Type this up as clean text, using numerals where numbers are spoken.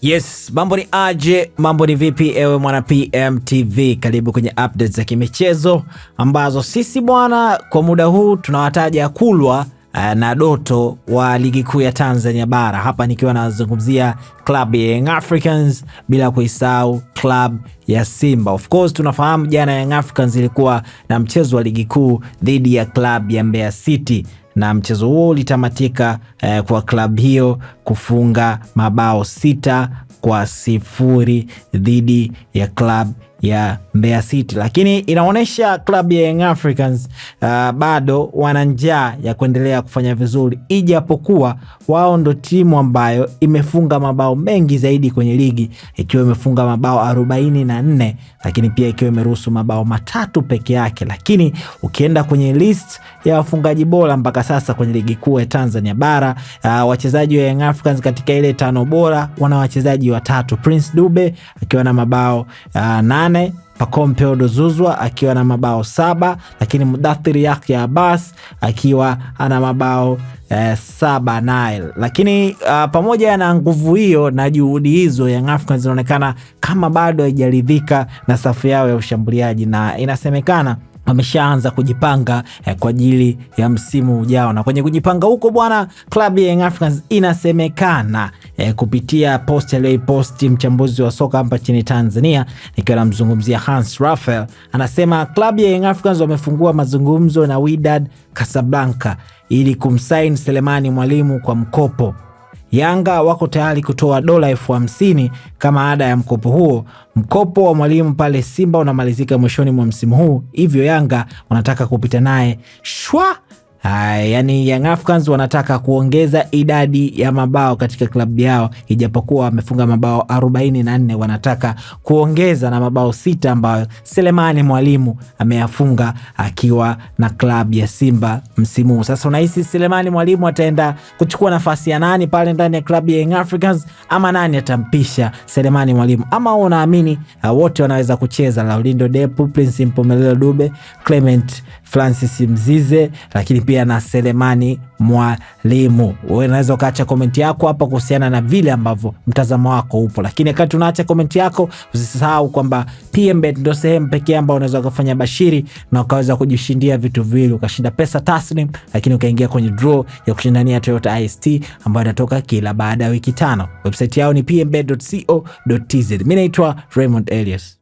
Yes, mambo ni aje, mambo ni vipi ewe mwana PMTV, karibu kwenye updates za kimichezo ambazo sisi bwana kwa muda huu tunawataja Kulwa na Doto wa ligi kuu ya Tanzania bara. Hapa nikiwa nazungumzia club ya Young Africans bila kuisahau club ya Simba. Of course tunafahamu jana Young Africans ilikuwa na mchezo wa ligi kuu dhidi ya club ya Mbeya City, na mchezo huo ulitamatika kwa klabu hiyo kufunga mabao 6-0 dhidi ya klabu ya Mbeya City. Lakini inaonyesha klabu ya Young Africans bado wana njaa ya kuendelea kufanya vizuri, ijapokuwa wao ndo timu ambayo imefunga mabao mengi zaidi kwenye ligi, ikiwa imefunga mabao 44, lakini pia ikiwa imeruhusu mabao 3 peke yake. Lakini ukienda kwenye list ya wafungaji bora mpaka sasa kwenye ligi kuu ya Tanzania bara, wachezaji wa Young Africans katika ile 5 bora wana wachezaji watatu: Prince Dube akiwa na mabao 8, Pacome Zouzoua akiwa na mabao 7, lakini Mudathir Yahya Abbas akiwa ana mabao 7 naye. Lakini pamoja na nguvu hiyo na juhudi hizo, Young Africans inaonekana kama bado haijaridhika na safu yao ya ushambuliaji, na inasemekana wameshaanza kujipanga kwa ajili ya msimu ujao. Na kwenye kujipanga huko bwana, klabu ya Young Africans inasemekana kupitia post aliyoposti mchambuzi wa soka hapa nchini Tanzania, nikiwa namzungumzia Hans Raphael, anasema klabu ya Young Africans wamefungua mazungumzo na Wydad Casablanca ili kumsign Selemani Mwalimu kwa mkopo. Yanga wako tayari kutoa dola 50,000 kama ada ya mkopo huo. Mkopo wa Mwalimu pale Simba unamalizika mwishoni mwa msimu huu, hivyo Yanga wanataka kupita naye shwa. Yani Young Africans wanataka kuongeza idadi ya mabao katika klabu yao, ijapokuwa wamefunga mabao 44, wanataka kuongeza na mabao 6 ambayo Selemani Mwalimu ameyafunga akiwa na klabu ya Simba msimu huu. Sasa unahisi Selemani Mwalimu ataenda kuchukua nafasi ya nani pale ndani ya klabu ya Young Africans, ama nani atampisha Selemani Mwalimu? Ama unaamini wote wanaweza kucheza: Laurindo Depu, Prince Mpomelelo Dube, Clement Francis Mzize, lakini pia na Selemani Mwalimu? Wewe unaweza ukaacha komenti yako hapa kuhusiana na vile ambavyo mtazamo wako upo. Lakini wakati unaacha komenti yako, usisahau kwamba PMBet ndio sehemu pekee ambayo unaweza kufanya bashiri na ukaweza kujishindia vitu viwili: ukashinda pesa taslim, lakini ukaingia kwenye draw ya kushindania Toyota IST ambayo inatoka kila baada ya wiki 5. Website yao ni pmbet.co.tz. Mimi naitwa Raymond Elias.